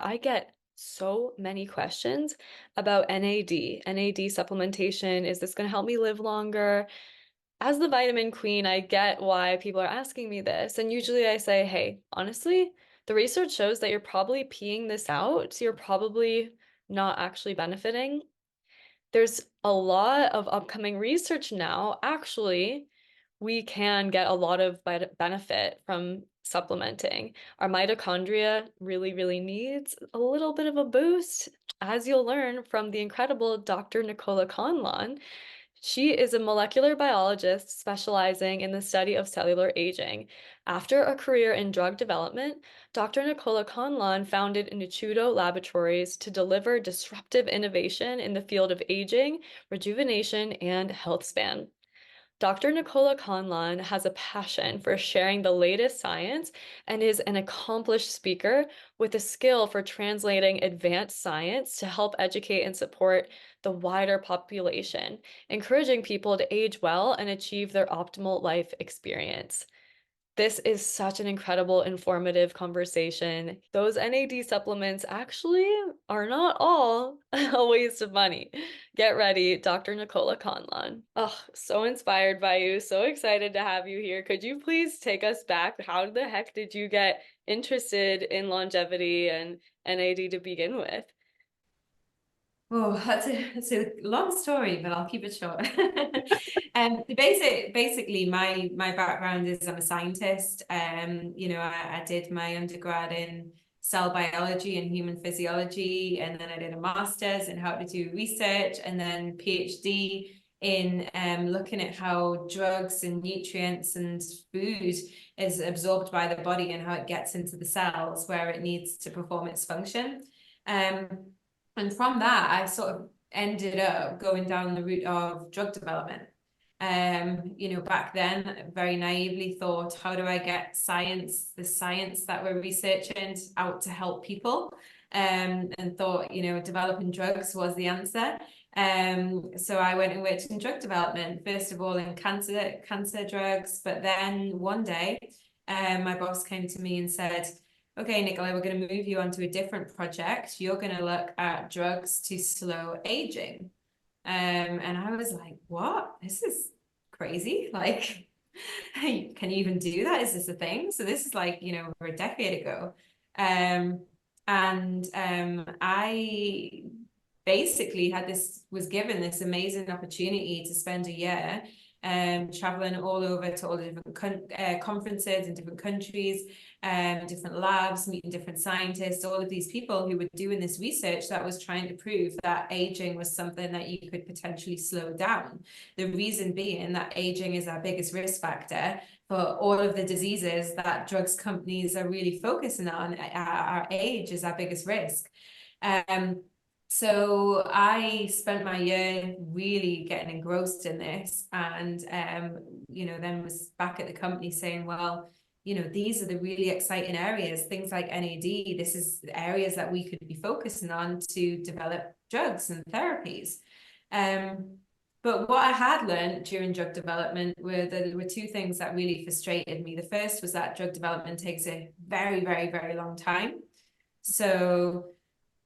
I get so many questions about NAD. NAD supplementation. Is this going to help me live longer? As the vitamin queen, I get why people are asking me this. And usually I say, hey, honestly, the research shows that you're probably peeing this out. So you're probably not actually benefiting. There's a lot of upcoming research now. Actually, we can get a lot of benefit from supplementing. Our mitochondria really needs a little bit of a boost, as you'll learn from the incredible Dr. Nichola Conlon. She is a molecular biologist specializing in the study of cellular aging. After a career in drug development, Dr. Nichola Conlon founded Nuchido Laboratories to deliver disruptive innovation in the field of aging, rejuvenation, and healthspan. Dr. Nichola Conlon has a passion for sharing the latest science and is an accomplished speaker with a skill for translating advanced science to help educate and support the wider population, encouraging people to age well and achieve their optimal life experience. This is such an incredible, informative conversation. Those NAD supplements actually are not all a waste of money. Get ready, Dr. Nichola Conlon. Oh, so inspired by you, so excited to have you here. Could you please take us back? How the heck did you get interested in longevity and NAD to begin with? Oh, that's a long story, but I'll keep it short. Basically, my background is I'm a scientist. I did my undergrad in cell biology and human physiology, and then I did a master's in how to do research, and then PhD in looking at how drugs and nutrients and food is absorbed by the body and how it gets into the cells where it needs to perform its function. Um, and from that, I sort of ended up going down the route of drug development. Back then, very naively thought, how do I get the science that we're researching out to help people? And thought, developing drugs was the answer. So I went and worked in drug development, first of all in cancer drugs, but then one day, my boss came to me and said, okay, Nicola, we're going to move you on to a different project. You're going to look at drugs to slow aging. And I was like, what? This is crazy. Like, can you even do that? Is this a thing? So this is like, over a decade ago. I basically was given this amazing opportunity to spend a year traveling all over to all the different conferences in different countries, different labs, meeting different scientists, all of these people who were doing this research that was trying to prove that aging was something that you could potentially slow down. The reason being that aging is our biggest risk factor for all of the diseases that drugs companies are really focusing on. Our age is our biggest risk. So I spent my year really getting engrossed in this and, then was back at the company saying, well, these are the really exciting areas, things like NAD. This is areas that we could be focusing on to develop drugs and therapies. But what I had learned during drug development were that there were two things that really frustrated me. The first was that drug development takes a very, very, very long time. So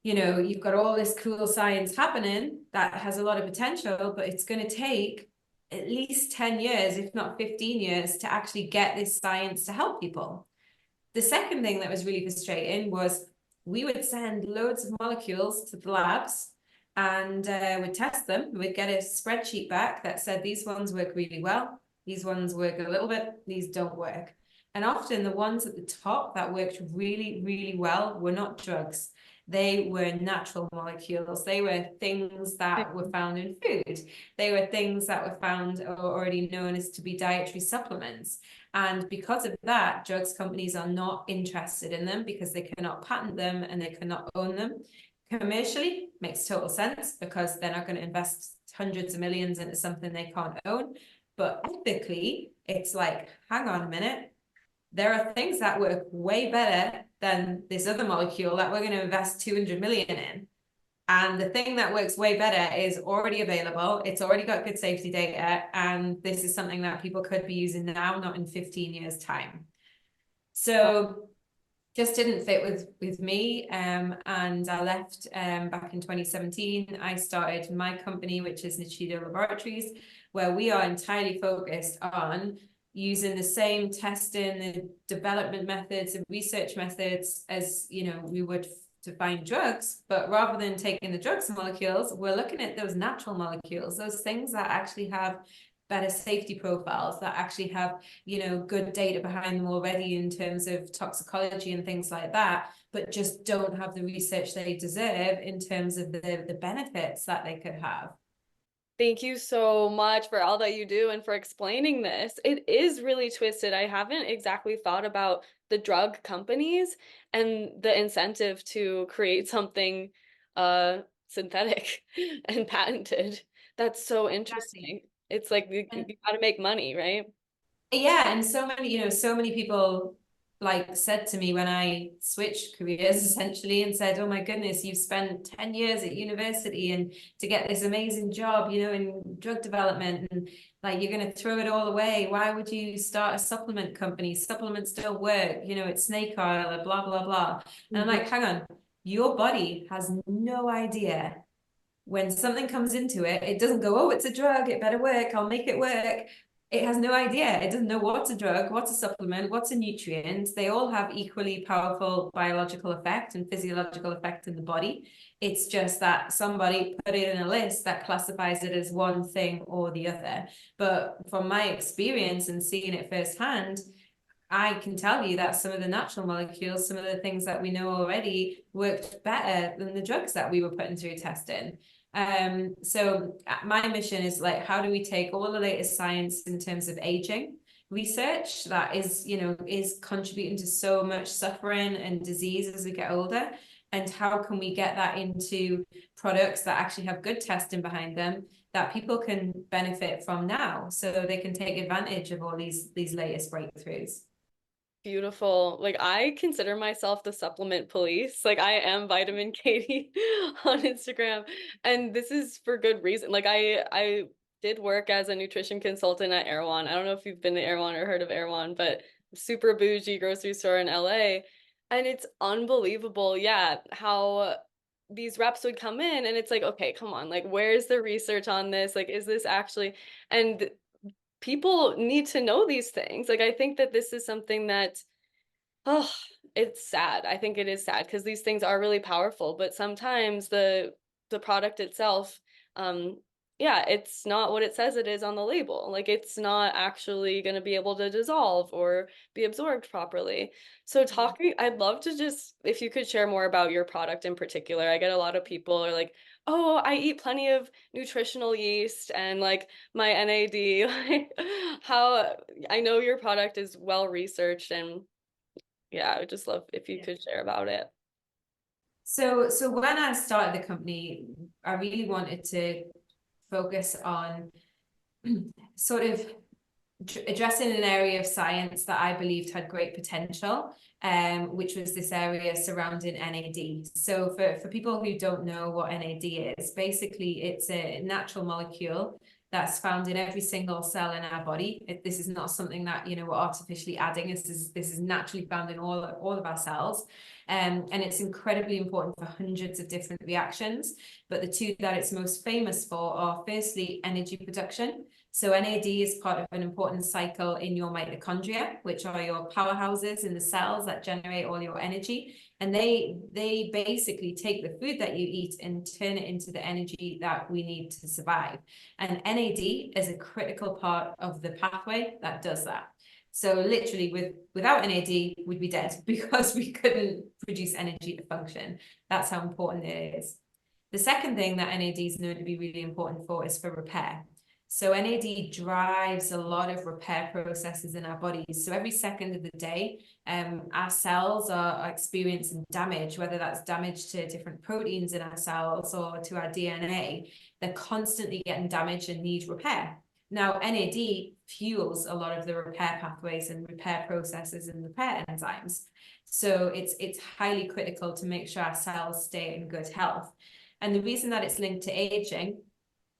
you've got all this cool science happening that has a lot of potential, but it's going to take at least 10 years, if not 15 years, to actually get this science to help people. The second thing that was really frustrating was we would send loads of molecules to the labs and we'd test them. We'd get a spreadsheet back that said these ones work really well, these ones work a little bit, these don't work. And often the ones at the top that worked really, really well were not drugs. They were natural molecules. They were things that were found in food. They were things that were found or already known as to be dietary supplements. And because of that, drugs companies are not interested in them because they cannot patent them and they cannot own them. Commercially, makes total sense because they're not going to invest hundreds of millions into something they can't own. But ethically, it's like, hang on a minute. There are things that work way better than this other molecule that we're going to invest 200 million in. And the thing that works way better is already available. It's already got good safety data. And this is something that people could be using now, not in 15 years' time. So just didn't fit with me, and I left back in 2017. I started my company, which is Nichido Laboratories, where we are entirely focused on using the same testing, the development methods and research methods as we would to find drugs, but rather than taking the drugs molecules, we're looking at those natural molecules, those things that actually have better safety profiles, that actually have good data behind them already in terms of toxicology and things like that, but just don't have the research they deserve in terms of the benefits that they could have. Thank you so much for all that you do and for explaining this. It is really twisted. I haven't exactly thought about the drug companies and the incentive to create something synthetic and patented. That's so interesting. It's like you And got to make money, right? yeah, and so many people like said to me when I switched careers essentially and said, "Oh my goodness, you've spent 10 years at university and to get this amazing job, in drug development, and like you're going to throw it all away. Why would you start a supplement company? Supplements don't work, it's snake oil or blah blah blah." And I'm Mhm. like, "Hang on, your body has no idea when something comes into it, it doesn't go, oh, it's a drug, it better work, I'll make it work. It has no idea. It doesn't know what's a drug, what's a supplement, what's a nutrient. They all have equally powerful biological effect and physiological effect in the body. It's just that somebody put it in a list that classifies it as one thing or the other. But from my experience and seeing it firsthand, I can tell you that some of the natural molecules, some of the things that we know already worked better than the drugs that we were putting through testing. So my mission is like, how do we take all the latest science in terms of aging research that is contributing to so much suffering and disease as we get older, and how can we get that into products that actually have good testing behind them that people can benefit from now, so they can take advantage of all these latest breakthroughs. Beautiful. Like I consider myself the supplement police. Like I am Vitamin Katie on Instagram. And this is for good reason. Like I did work as a nutrition consultant at Erewhon. I don't know if you've been to Erewhon or heard of Erewhon, but super bougie grocery store in LA. And it's unbelievable, yeah, how these reps would come in and it's like, okay, come on, like where's the research on this? Like, is this actually and people need to know these things. Like I think that this is something that oh, it's sad. I think it is sad because these things are really powerful, but sometimes the product itself yeah, it's not what it says it is on the label. Like it's not actually going to be able to dissolve or be absorbed properly. So I'd love to just if you could share more about your product in particular. I get a lot of people are like, "Oh, I eat plenty of nutritional yeast and like my NAD." Like how I know your product is well researched and yeah, I would just love if you Yeah. could share about it. So when I started the company, I really wanted to focus on sort of addressing an area of science that I believed had great potential, which was this area surrounding NAD. So for people who don't know what NAD is, basically it's a natural molecule that's found in every single cell in our body. This is not something that we're artificially adding. This is naturally found in all of our cells. And it's incredibly important for hundreds of different reactions. But the two that it's most famous for are firstly energy production. So NAD is part of an important cycle in your mitochondria, which are your powerhouses in the cells that generate all your energy. And they basically take the food that you eat and turn it into the energy that we need to survive. And NAD is a critical part of the pathway that does that. So literally without NAD, we'd be dead because we couldn't produce energy to function. That's how important it is. The second thing that NAD is known to be really important for is for repair. So NAD drives a lot of repair processes in our bodies. So every second of the day, our cells are experiencing damage, whether that's damage to different proteins in our cells or to our DNA. They're constantly getting damaged and need repair. Now, NAD fuels a lot of the repair pathways and repair processes and repair enzymes. So it's highly critical to make sure our cells stay in good health. And the reason that it's linked to aging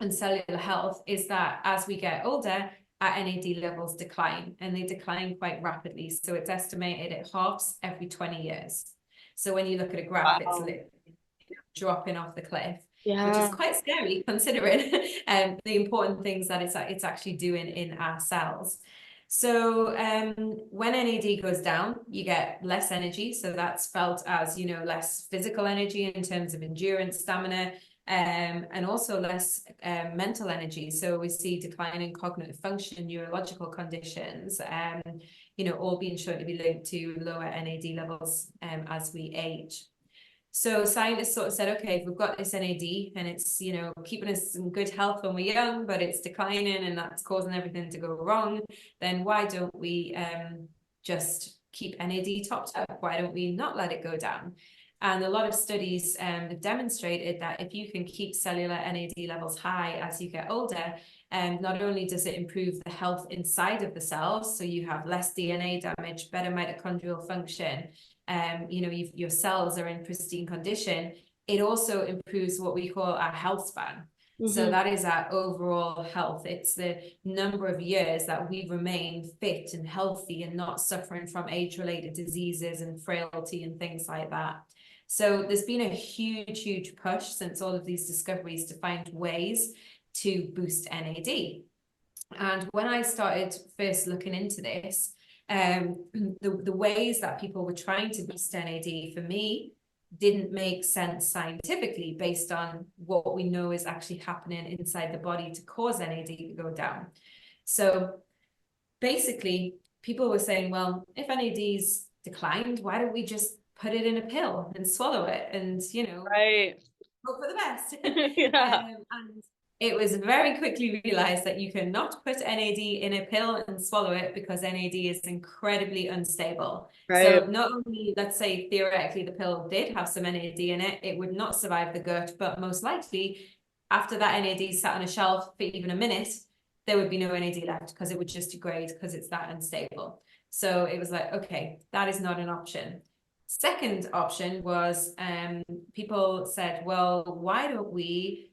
and cellular health is that as we get older, our NAD levels decline, and they decline quite rapidly. So it's estimated it halves every 20 years. So when you look at a graph, it's Wow. dropping off the cliff, which is Yeah. quite scary considering the important things that it's actually doing in our cells. So when NAD goes down, you get less energy. So that's felt as, you know, less physical energy in terms of endurance, stamina, and also less mental energy. So we see decline in cognitive function, neurological conditions, you know, all being shown to be linked to lower NAD levels as we age. So scientists sort of said, okay, if we've got this NAD and it's, you know, keeping us in good health when we're young, but it's declining and that's causing everything to go wrong, then why don't we just keep NAD topped up? Why don't we not let it go down? And a lot of studies have demonstrated that if you can keep cellular NAD levels high as you get older, not only does it improve the health inside of the cells, so you have less DNA damage, better mitochondrial function, you know, your cells are in pristine condition, it also improves what we call our health span. So that is our overall health. It's the number of years that we remain fit and healthy and not suffering from age-related diseases and frailty and things like that. So there's been a huge, huge push since all of these discoveries to find ways to boost NAD. And when I started first looking into this, the ways that people were trying to boost NAD for me didn't make sense scientifically based on what we know is actually happening inside the body to cause NAD to go down. So basically, people were saying, well, if NAD's declined, why don't we just put it in a pill and swallow it and, you know, Right. hope for the best. Yeah. And it was very quickly realized that you cannot put NAD in a pill and swallow it because NAD is incredibly unstable. Right. So not only, let's say theoretically the pill did have some NAD in it, it would not survive the gut, but most likely after that NAD sat on a shelf for even a minute, there would be no NAD left because it would just degrade because it's that unstable. So it was like, okay, that is not an option. Second option was people said, well, why don't we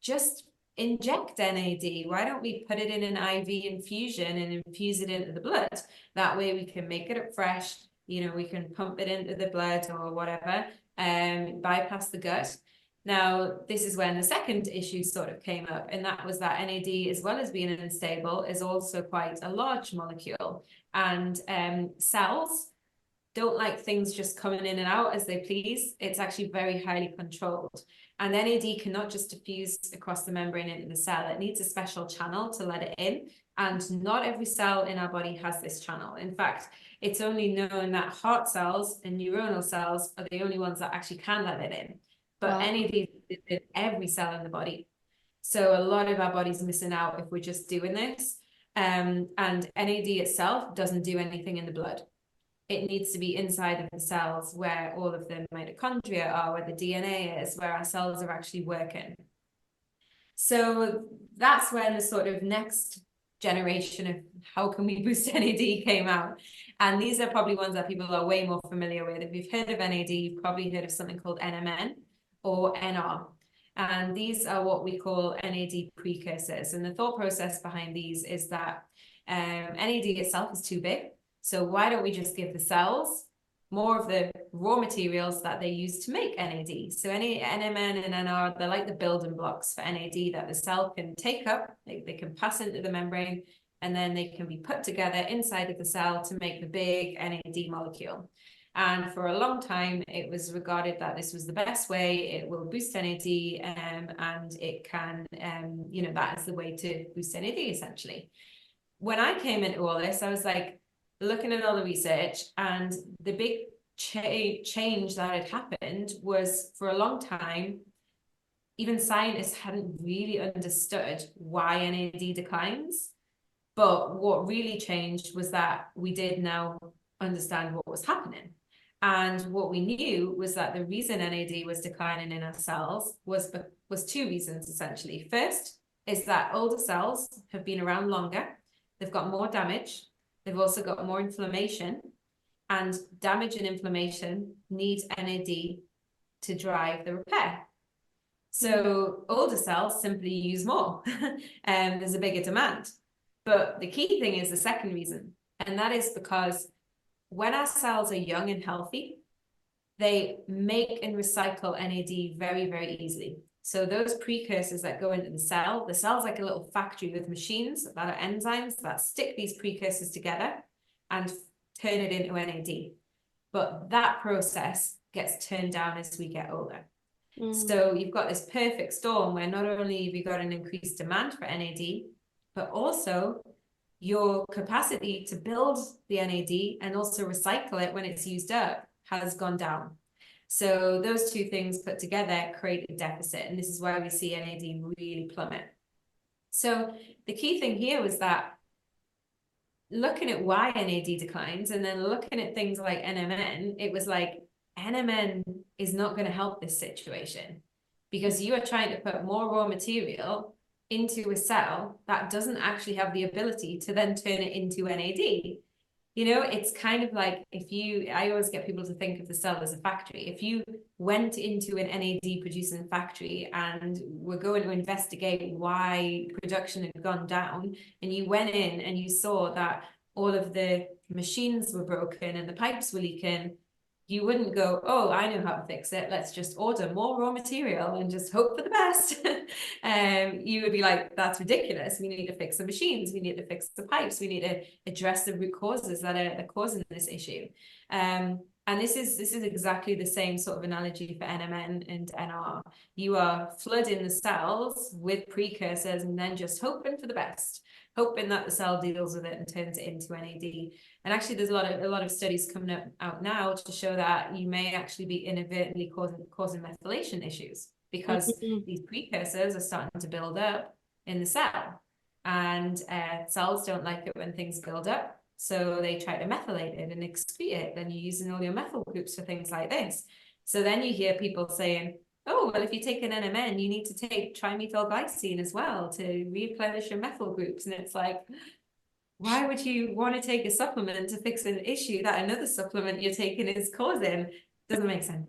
just inject NAD? Why don't we put it in an IV infusion and infuse it into the blood? That way we can make it up fresh, you know, we can pump it into the blood or whatever, bypass the gut. Now, this is when the second issue sort of came up, and that was that NAD, as well as being unstable, is also quite a large molecule. And cells don't like things just coming in and out as they please. It's actually very highly controlled. And NAD cannot just diffuse across the membrane into the cell. It needs a special channel to let it in. And not every cell in our body has this channel. In fact, it's only known that heart cells and neuronal cells are the only ones that actually can let it in. But Wow. NAD is in every cell in the body. So a lot of our body's missing out if we're just doing this. And NAD itself doesn't do anything in the blood. It needs to be inside of the cells where all of the mitochondria are, where the DNA is, where our cells are actually working. So that's when the sort of next generation of how can we boost NAD came out. And these are probably ones that people are way more familiar with. If you've heard of NAD, you've probably heard of something called NMN or NR. And these are what we call NAD precursors. And the thought process behind these is that NAD itself is too big. So why don't we just give the cells more of the raw materials that they use to make NAD? So any NMN and NR, they're like the building blocks for NAD that the cell can take up, they can pass into the membrane, and then they can be put together inside of the cell to make the big NAD molecule. And for a long time, it was regarded that this was the best way. It will boost NAD, and it can, you know, that is the way to boost NAD essentially. When I came into all this, I was like, looking at all the research, and the big change that had happened was for a long time, even scientists hadn't really understood why NAD declines. But what really changed was that we did now understand what was happening. And what we knew was that the reason NAD was declining in our cells was two reasons, essentially. First is that older cells have been around longer. They've got more damage. They've also got more inflammation, and damage and inflammation need NAD to drive the repair. So older cells simply use more, and there's a bigger demand. But the key thing is the second reason, and that is because when our cells are young and healthy, they make and recycle NAD very, very easily. So those precursors that go into the cell's like a little factory with machines that are enzymes that stick these precursors together and turn it into NAD. But that process gets turned down as we get older. So you've got this perfect storm where not only have you got an increased demand for NAD, but also your capacity to build the NAD and also recycle it when it's used up has gone down. So those two things put together create a deficit, and this is why we see NAD really plummet. So the key thing here was that looking at why NAD declines and then looking at things like NMN, it was like NMN is not going to help this situation because you are trying to put more raw material into a cell that doesn't actually have the ability to then turn it into NAD. You know, it's kind of like I always get people to think of the cell as a factory. If you went into an NAD producing factory and were going to investigate why production had gone down, and you went in and you saw that all of the machines were broken and the pipes were leaking, you wouldn't go, oh, I know how to fix it. Let's just order more raw material and just hope for the best. You would be like, that's ridiculous. We need to fix the machines. We need to fix the pipes. We need to address the root causes that are causing this issue. And this is exactly the same sort of analogy for NMN and NR. You are flooding the cells with precursors and then just hoping for the best, hoping that the cell deals with it and turns it into NAD. And actually, there's a lot of studies coming out now to show that you may actually be inadvertently causing methylation issues because these precursors are starting to build up in the cell, and cells don't like it when things build up. So they try to methylate it and excrete it. Then you're using all your methyl groups for things like this. So then you hear people saying, oh, well, if you take an NMN, you need to take trimethylglycine as well to replenish your methyl groups. And it's like, why would you want to take a supplement to fix an issue that another supplement you're taking is causing? Doesn't make sense.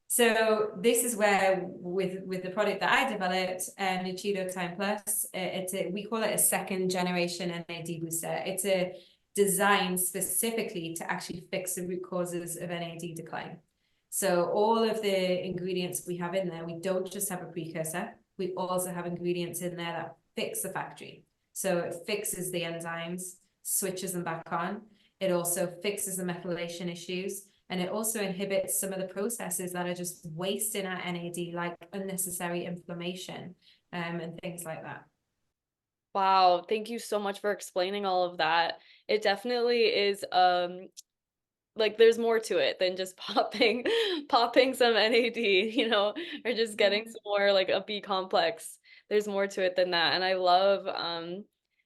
So this is where, with the product that I developed, Nuchido Time Plus, we call it a second generation NAD booster. It's a designed specifically to actually fix the root causes of NAD decline. So all of the ingredients we have in there, we don't just have a precursor, we also have ingredients in there that fix the factory. So it fixes the enzymes, switches them back on. It also fixes the methylation issues, and it also inhibits some of the processes that are just wasting our NAD, like unnecessary inflammation, and things like that. Wow, thank you so much for explaining all of that. It definitely is like there's more to it than just popping some NAD, or just getting some more like a B complex. There's more to it than that. And I love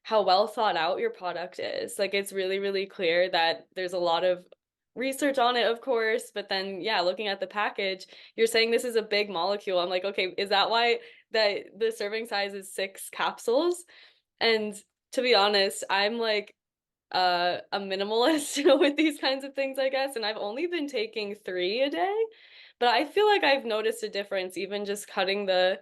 how well thought out your product is. Like it's really, really clear that there's a lot of research on it, of course, but then yeah, looking at the package, you're saying this is a big molecule. I'm like, okay, is that why that the serving size is 6 capsules? And to be honest, I'm like a minimalist with these kinds of things, I guess, and I've only been taking 3 a day, but I feel like I've noticed a difference even just cutting the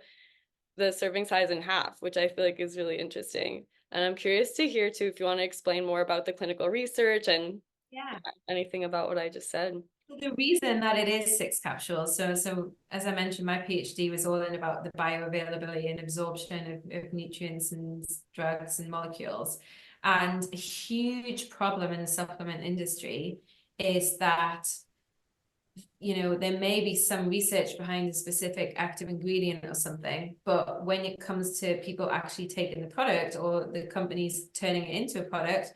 serving size in half, which I feel like is really interesting. And I'm curious to hear too if you want to explain more about the clinical research and Yeah. anything about what I just said. The reason that it is 6 capsules, so as I mentioned, my PhD was all in about the bioavailability and absorption of nutrients and drugs and molecules. And a huge problem in the supplement industry is that, there may be some research behind a specific active ingredient or something, but when it comes to people actually taking the product or the companies turning it into a product,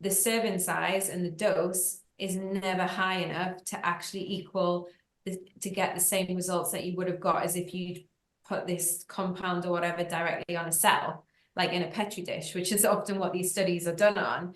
the serving size and the dose is never high enough to actually equal to get the same results that you would have got as if you'd put this compound or whatever directly on a cell, like in a petri dish, which is often what these studies are done on.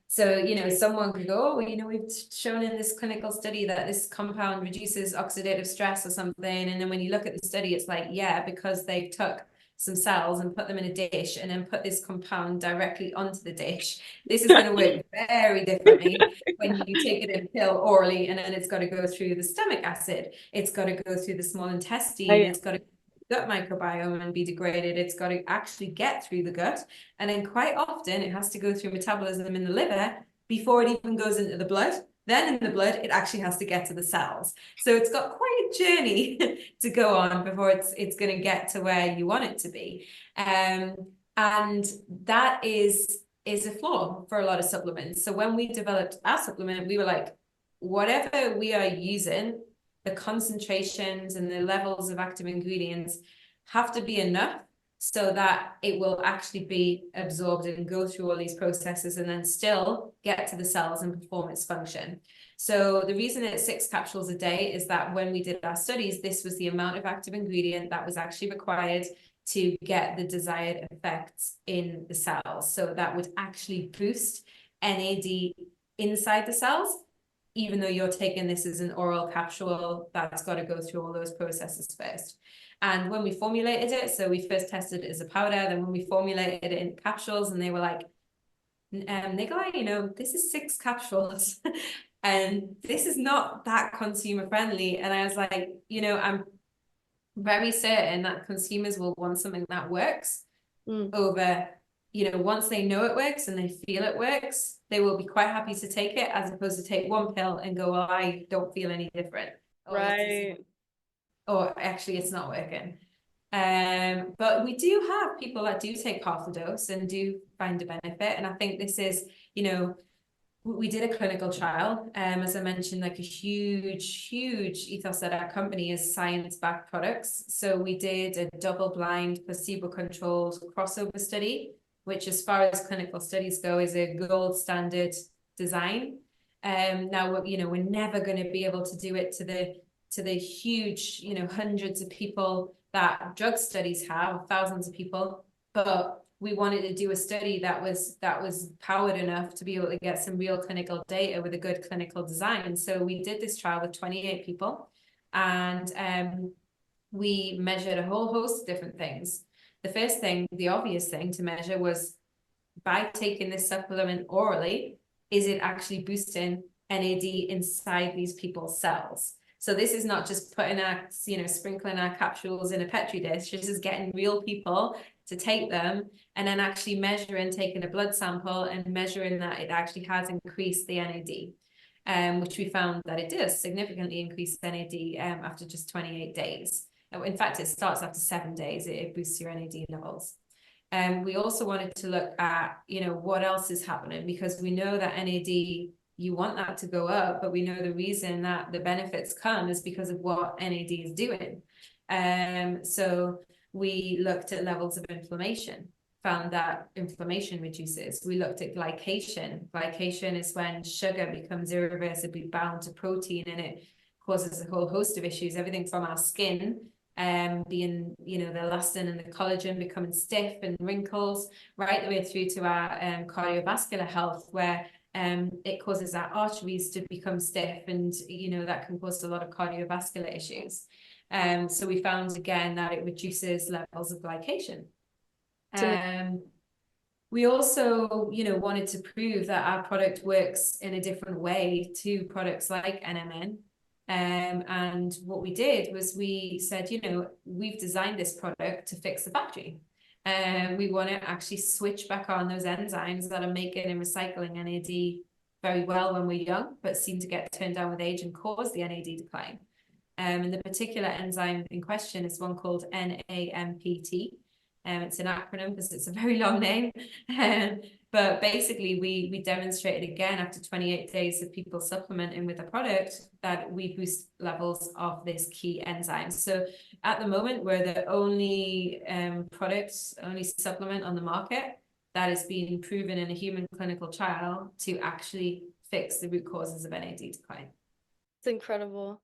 So, someone could go, oh, we've shown in this clinical study that this compound reduces oxidative stress or something. And then when you look at the study, it's like, yeah, because they took some cells and put them in a dish and then put this compound directly onto the dish. This is going to work very differently when you take it in a pill orally, and then it's got to go through the stomach acid. It's got to go through the small intestine. Right. It's got to gut microbiome and be degraded. It's got to actually get through the gut. And then quite often it has to go through metabolism in the liver before it even goes into the blood. Then in the blood, it actually has to get to the cells. So it's got quite a journey to go on before it's going to get to where you want it to be. And that is a flaw for a lot of supplements. So when we developed our supplement, we were like, whatever we are using, the concentrations and the levels of active ingredients have to be enough so that it will actually be absorbed and go through all these processes and then still get to the cells and perform its function. So the reason it's 6 capsules a day is that when we did our studies, this was the amount of active ingredient that was actually required to get the desired effects in the cells. So that would actually boost NAD inside the cells, even though you're taking this as an oral capsule, that's got to go through all those processes first. And when we formulated it, so we first tested it as a powder, then when we formulated it in capsules, and they were like, Nichola, this is 6 capsules and this is not that consumer friendly. And I was like, I'm very certain that consumers will want something that works over, once they know it works and they feel it works, they will be quite happy to take it as opposed to take one pill and go, well, I don't feel any different. Right. Or actually it's not working. But we do have people that do take half the dose and do find a benefit. And I think this is, we did a clinical trial. As I mentioned, like a huge ethos at our company is science-backed products. So we did a double-blind, placebo-controlled crossover study, which as far as clinical studies go is a gold standard design. Now, we're never going to be able to do it to the huge, hundreds of people that drug studies have, thousands of people, but we wanted to do a study that was powered enough to be able to get some real clinical data with a good clinical design. So we did this trial with 28 people, and we measured a whole host of different things. The first thing, the obvious thing to measure was, by taking this supplement orally, is it actually boosting NAD inside these people's cells? So this is not just putting our, sprinkling our capsules in a Petri dish. This is getting real people to take them and then actually measuring, taking a blood sample and measuring that it actually has increased the NAD, which we found that it does significantly increase NAD after just 28 days. In fact, it starts after 7 days. It boosts your NAD levels. We also wanted to look at, what else is happening, because we know that NAD, you want that to go up, but we know the reason that the benefits come is because of what NAD is doing. So we looked at levels of inflammation, found that inflammation reduces. We looked at glycation. Glycation is when sugar becomes irreversibly bound to protein, and it causes a whole host of issues, everything from our skin being, the elastin and the collagen becoming stiff and wrinkles, right the way through to our cardiovascular health, where it causes our arteries to become stiff, and that can cause a lot of cardiovascular issues. So we found again that it reduces levels of glycation. We also, wanted to prove that our product works in a different way to products like NMN. And what we did was we said, we've designed this product to fix the factory. We want to actually switch back on those enzymes that are making and recycling NAD very well when we're young, but seem to get turned down with age and cause the NAD decline. And the particular enzyme in question is one called NAMPT. It's an acronym because it's a very long name. But basically, we demonstrated again after 28 days of people supplementing with the product that we boost levels of this key enzyme. So at the moment, we're the only only supplement on the market that is being proven in a human clinical trial to actually fix the root causes of NAD decline. It's incredible.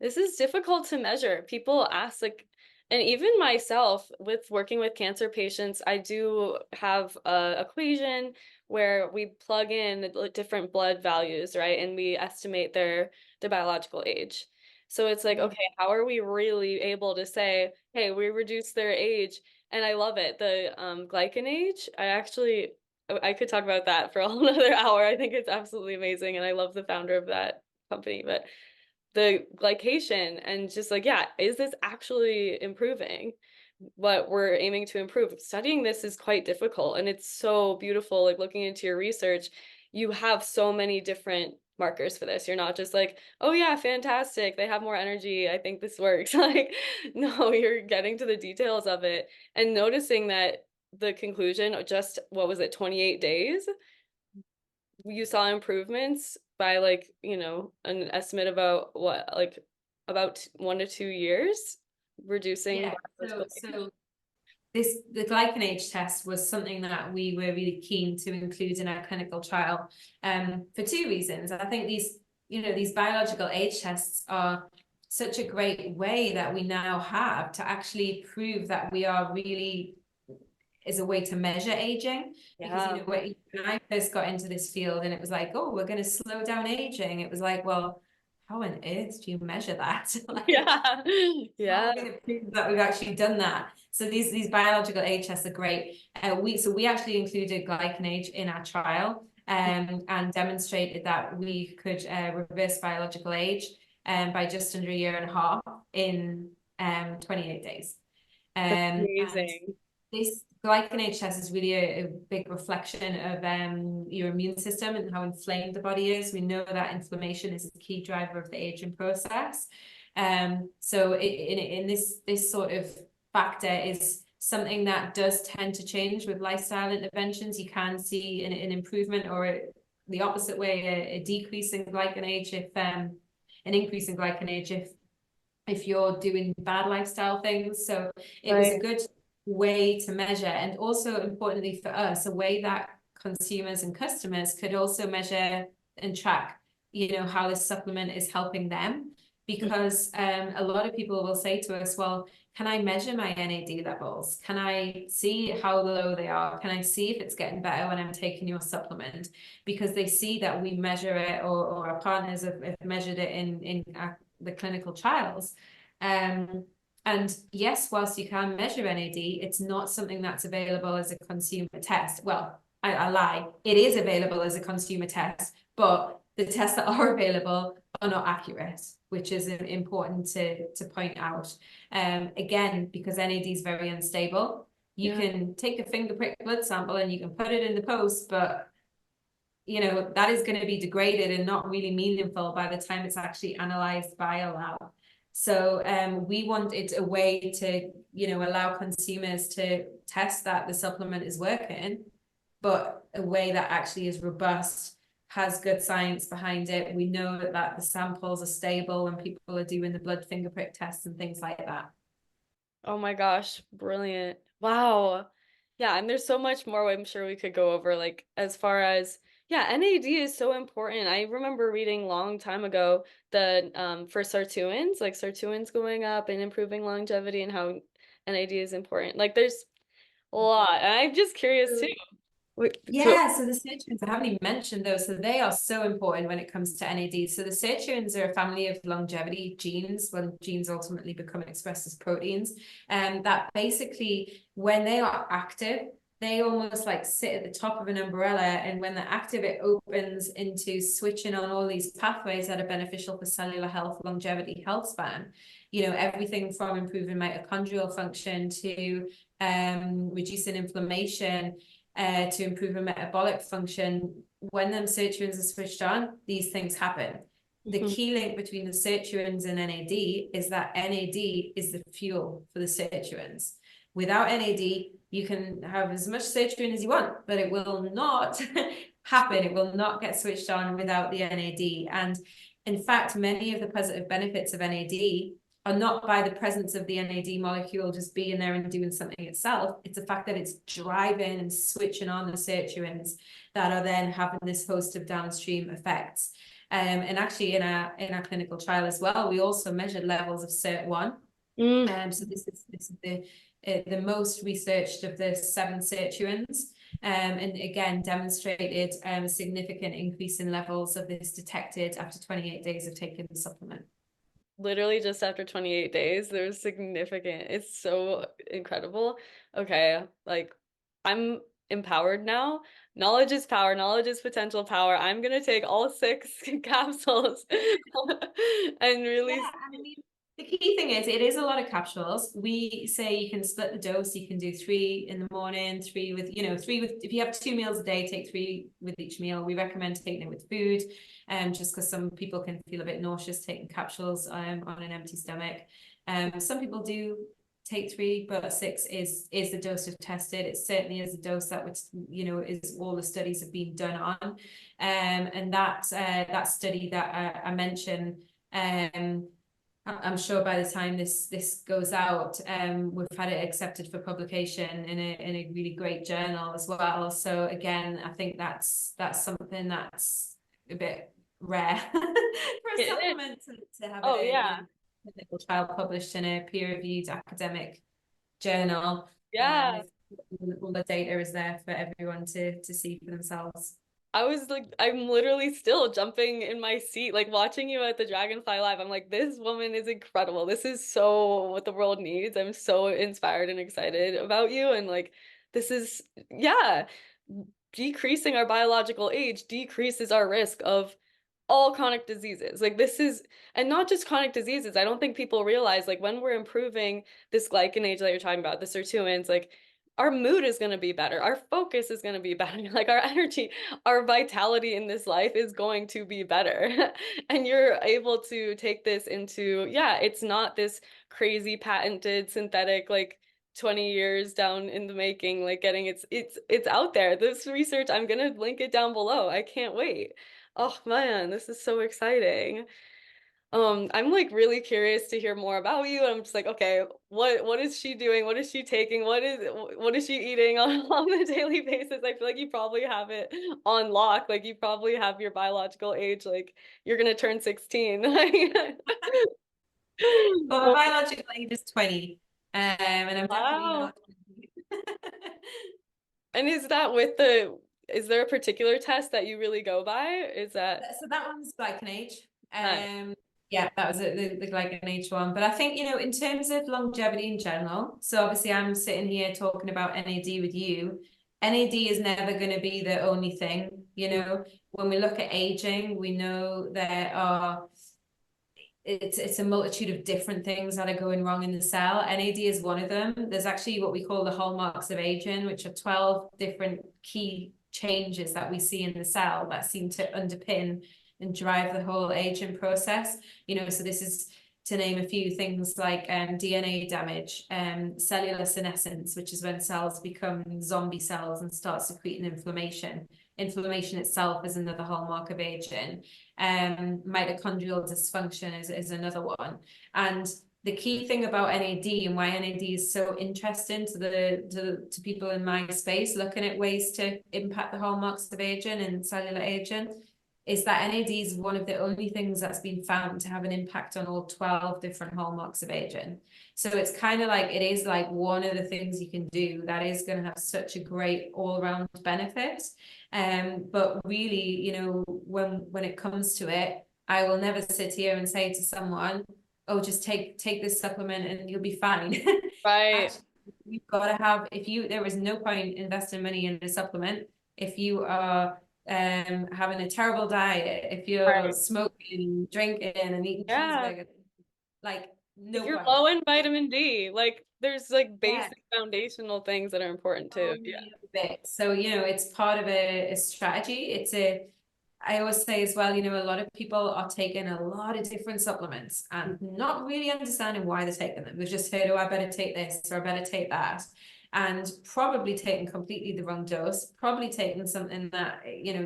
This is difficult to measure. People ask, and even myself with working with cancer patients, I do have a equation where we plug in different blood values, right? And we estimate their biological age. So it's like, okay, how are we really able to say, hey, we reduced their age And I love it. The glycanage, I could talk about that for a whole another hour. I think it's absolutely amazing, and I love the founder of that company. But the glycation and just like, yeah, is this actually improving what we're aiming to improve? Studying this is quite difficult, and it's so beautiful. Like looking into your research, you have so many different markers for this. You're not just like, oh yeah, fantastic, they have more energy, I think this works. Like, no, you're getting to the details of it and noticing that the conclusion, just what was it, 28 days? You saw improvements by like, an estimate about what, like about 1 to 2 years, reducing Yeah. biological age. So the glycanage test was something that we were really keen to include in our clinical trial, for two reasons. I think these biological age tests are such a great way that we now have to actually prove that we are really, is a way to measure aging. Because Yeah. when I first got into this field and it was like, oh, we're going to slow down aging, it was like, well, how on earth do you measure that? Like, Yeah. how Yeah. are we going to prove that we've actually done that? So these biological age tests are great. We actually included glycanage in our trial, and demonstrated that we could reverse biological age by just under a year and a half in 28 days. That's And amazing. this glycanage test is really a big reflection of your immune system and how inflamed the body is. We know that inflammation is a key driver of the aging process. So in this sort of factor is something that does tend to change with lifestyle interventions. You can see an improvement, or the opposite way, a decrease in glycanage if an increase in glycanage if you're doing bad lifestyle things. So it was a Right. good way to measure, and also importantly for us, a way that consumers and customers could also measure and track, how this supplement is helping them. Because a lot of people will say to us, well, can I measure my NAD levels? Can I see how low they are? Can I see if it's getting better when I'm taking your supplement? Because they see that we measure it, or our partners have measured it in the clinical trials. And yes, whilst you can measure NAD, it's not something that's available as a consumer test. Well, I lie. It is available as a consumer test, but the tests that are available are not accurate, which is important to point out. Again, because NAD is very unstable, you Yeah. can take a finger prick blood sample and you can put it in the post, but that is going to be degraded and not really meaningful by the time it's actually analyzed by a lab. So we wanted a way to, allow consumers to test that the supplement is working, but a way that actually is robust, has good science behind it. We know that the samples are stable when people are doing the blood finger prick tests and things like that. Oh my gosh, brilliant. Wow. Yeah, and there's so much more I'm sure we could go over, like as far as, yeah, NAD is so important. I remember reading long time ago the for sirtuins, like sirtuins going up and improving longevity and how NAD is important. Like there's a lot. And I'm just curious too. Wait, Yeah, so the sirtuins, I haven't even mentioned those. So they are so important when it comes to NAD. So the sirtuins are a family of longevity genes, when genes ultimately become expressed as proteins. And that basically, when they are active, they almost like sit at the top of an umbrella. And when they're active, it opens into switching on all these pathways that are beneficial for cellular health, longevity, health span. Everything from improving mitochondrial function to reducing inflammation, to improve a metabolic function. When them sirtuins are switched on, these things happen. The Mhm. key link between the sirtuins and NAD is that NAD is the fuel for the sirtuins. Without NAD, you can have as much sirtuin as you want, but it will not happen. It will not get switched on without the NAD. And in fact, many of the positive benefits of NAD are not by the presence of the NAD molecule just being there and doing something itself. It's the fact that it's driving and switching on the sirtuins that are then having this host of downstream effects. And actually in our clinical trial as well, we also measured levels of SIRT1. Mm. So this is the most researched of the 7 sirtuins, and again demonstrated a significant increase in levels of this detected after 28 days of taking the supplement. literally just after 28 days. There's significant, it's so incredible. Okay, like I'm empowered now. Knowledge is power, knowledge is potential power. I'm gonna take all six capsules and Yeah, really I mean, the key thing is it is a lot of capsules. We say you can split the dose. You can do 3 in the morning, three with, three with, if you have 2 meals a day, take 3 with each meal. We recommend taking it with food, just because some people can feel a bit nauseous taking capsules on an empty stomach. Some people do take 3, but 6 is the dose we've tested. It certainly is a dose that which, is all the studies have been done on. And that study that I mentioned, I'm sure by the time this goes out, we've had it accepted for publication in a really great journal as well. So again, I think that's something that's a bit rare for a it is. supplement to have Oh it yeah. in a clinical trial published in a peer-reviewed academic journal. Yeah. With all the data is there for everyone to see for themselves. I was like, I'm literally still jumping in my seat, like watching you at the Dragonfly Live. I'm like, this woman is incredible. This is so what the world needs. I'm so inspired and excited about you. And like, this is, yeah, decreasing our biological age decreases our risk of all chronic diseases. Like this is, and not just chronic diseases. I don't think people realize like when we're improving this glycan age that you're talking about, the sirtuins, like our mood is going to be better. Our focus is going to be better. Like our energy, our vitality in this life is going to be better. And you're able to take this into, yeah, it's not this crazy patented synthetic, like 20 years down in the making, like getting it's out there. This research, I'm gonna link it down below. I can't wait. Oh man, this is so exciting. I'm like really curious to hear more about you. I'm just like, okay, what is she doing? What is she taking? What is she eating on, on a daily basis? I feel like you probably have it on lock. Like you probably have your biological age, like you're gonna turn 16. But my biological age is 20, and I'm definitely Wow. not 20. And is that with the, is there a particular test that you really go by? Is that So that one's glycan age. nice? Yeah, that was the glycan age one. But I think, in terms of longevity in general, so obviously I'm sitting here talking about NAD with you. NAD is never going to be the only thing, When we look at aging, we know there are it's a multitude of different things that are going wrong in the cell. NAD is one of them. There's actually what we call the hallmarks of aging, which are 12 different key changes that we see in the cell that seem to underpin and drive the whole aging process. So this is to name a few things like DNA damage, cellular senescence, which is when cells become zombie cells and start secreting inflammation. Inflammation itself is another hallmark of aging. Mitochondrial dysfunction is another one. And the key thing about NAD and why NAD is so interesting to people in my space looking at ways to impact the hallmarks of aging and cellular aging is that NAD is one of the only things that's been found to have an impact on all 12 different hallmarks of aging. So it's kind of like, it is like one of the things you can do that is going to have such a great all-round benefit. But really, when it comes to it, I will never sit here and say to someone, oh, just take this supplement and you'll be fine. Right. Actually, you've got to have, there is no point investing money in a supplement if you are having a terrible diet, if you're Right. smoking, drinking, and eating Yeah. cheeseburgers, like If no you're point. low in vitamin D, like there's like Yeah, basic foundational things that are important too. so Yeah. many other bits. So, it's part of a strategy. I always say as well, a lot of people are taking a lot of different supplements and not really understanding why they're taking them. They've just heard, oh, I better take this or I better take that. And probably taking completely the wrong dose, probably taking something that,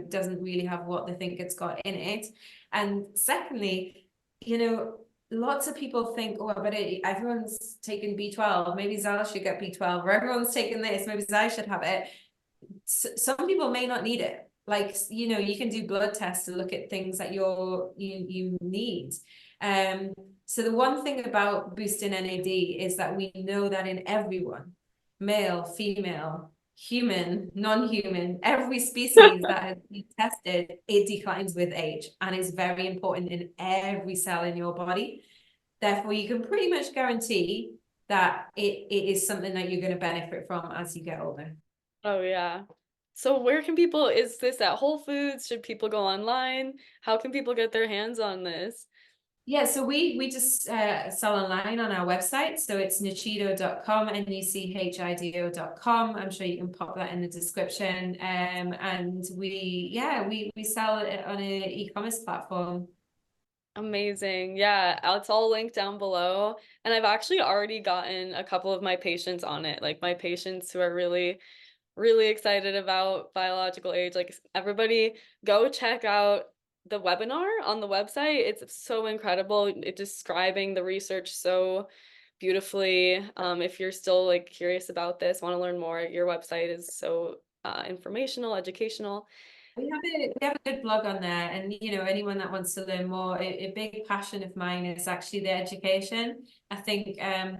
doesn't really have what they think it's got in it. And secondly, lots of people think, oh, but everyone's taking B12. Maybe Zal should get B12, or everyone's taking this. Maybe Zal should have it. Some people may not need it. Like, you can do blood tests to look at things that you need. So the one thing about boosting NAD is that we know that in everyone, male, female, human, non-human, every species that has been tested, it declines with age and is very important in every cell in your body. Therefore, you can pretty much guarantee that it is something that you're going to benefit from as you get older. Oh yeah. So where can people, is this at Whole Foods? Should people go online? How can people get their hands on this? Yeah, so we just sell online on our website. So it's nuchido.com, nuchido.com. I'm sure you can pop that in the description. And we sell it on an e-commerce platform. Amazing. Yeah, it's all linked down below. And I've actually already gotten a couple of my patients on it, like my patients who are really, really excited about biological age. Like everybody go check out the webinar on the website. It's so incredible. It's describing the research so beautifully. If you're still like curious about this, want to learn more, your website is so informational, educational. We have a good blog on there, and anyone that wants to learn more, a big passion of mine is actually the education. I think as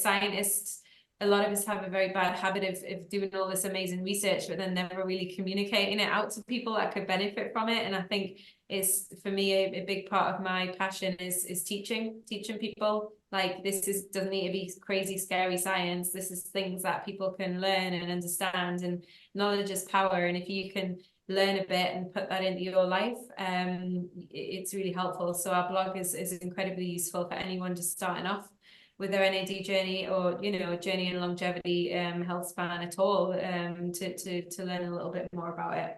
scientists, a lot of us have a very bad habit of doing all this amazing research, but then never really communicating it out to people that could benefit from it. And I think it's for me a big part of my passion is teaching people. Like this doesn't need to be crazy, scary science. This is things that people can learn and understand, and knowledge is power. And if you can learn a bit and put that into your life, it's really helpful. So our blog is incredibly useful for anyone just starting off with their NAD journey, or journey in longevity, health span at all, to learn a little bit more about it.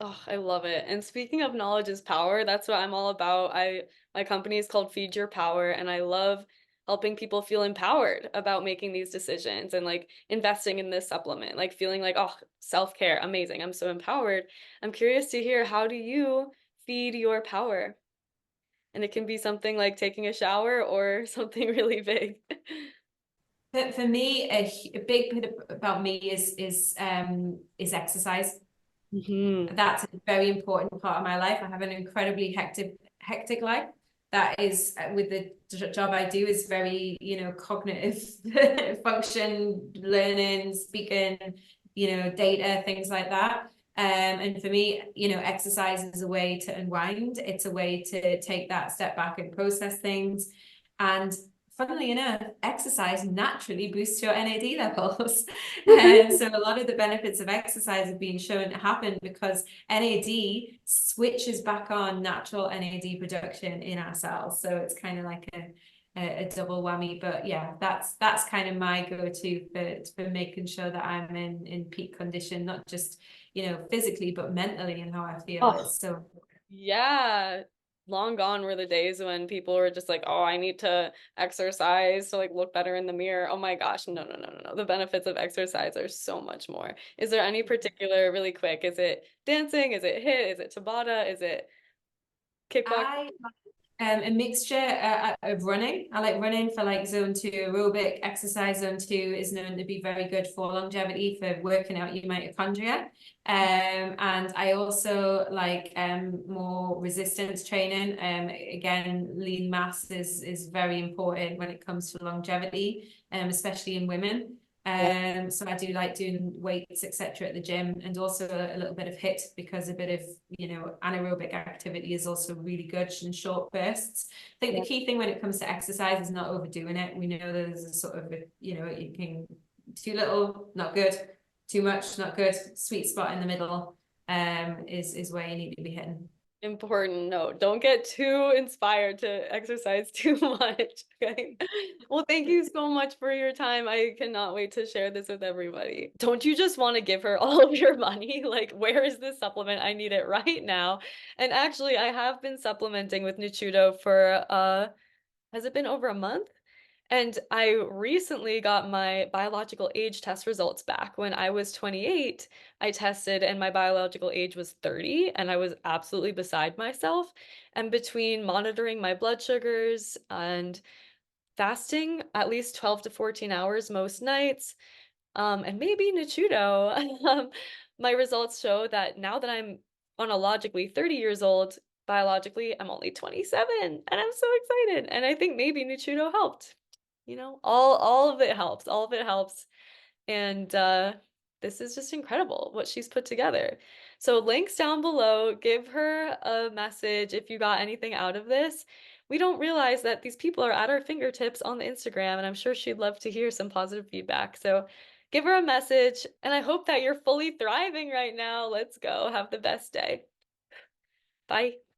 Oh, I love it. And speaking of knowledge is power, that's what I'm all about. My company is called Feed Your Power, and I love helping people feel empowered about making these decisions and like investing in this supplement, like feeling like, oh, self-care, amazing. I'm so empowered. I'm curious to hear, how do you feed your power? And it can be something like taking a shower or something really big. But for me, a big bit about me is exercise. Hmm. That's a very important part of my life. I have an incredibly hectic life. That is, with the job I do, is very, cognitive function, learning, speaking, data, things like that. And for me, exercise is a way to unwind. It's a way to take that step back and process things. And funnily enough, exercise naturally boosts your NAD levels. And so a lot of the benefits of exercise have been shown to happen because NAD switches back on natural NAD production in our cells. So it's kind of like a double whammy. But yeah, that's kind of my go-to for making sure that I'm in peak condition, not just, physically, but mentally, and how I feel. Oh, It's so yeah, long gone were the days when people were just like, "Oh, I need to exercise to like look better in the mirror." Oh my gosh, no, no, no, no, no. The benefits of exercise are so much more. Is there any particular, really quick, is it dancing? Is it hit? Is it Tabata? Is it kickboxing? I a mixture of running. I like running for like zone two aerobic exercise. Zone two is known to be very good for longevity, for working out your mitochondria. And I also like more resistance training. Again, lean mass is very important when it comes to longevity, especially in women. So I do like doing weights, etc. at the gym, and also a little bit of hit, because a bit of, anaerobic activity is also really good in short bursts. I think the key thing when it comes to exercise is not overdoing it. We know there's a sort of, you can too little, not good, too much, not good. Sweet spot in the middle, is where you need to be hitting. Important note. Don't get too inspired to exercise too much. Okay. Well, thank you so much for your time. I cannot wait to share this with everybody. Don't you just want to give her all of your money? Like, where is this supplement? I need it right now. And actually, I have been supplementing with Nuchido for has it been over a month? And I recently got my biological age test results back. When I was 28, I tested and my biological age was 30, and I was absolutely beside myself. And between monitoring my blood sugars and fasting at least 12 to 14 hours most nights, and maybe Nuchido, my results show that now that I'm chronologically 30 years old, biologically, I'm only 27, and I'm so excited. And I think maybe Nuchido helped. All of it helps. All of it helps. And this is just incredible what she's put together. So links down below. Give her a message if you got anything out of this. we don't realize that these people are at our fingertips on the Instagram, and I'm sure she'd love to hear some positive feedback. So give her a message, and I hope that you're fully thriving right now. Let's go. Have the best day. Bye.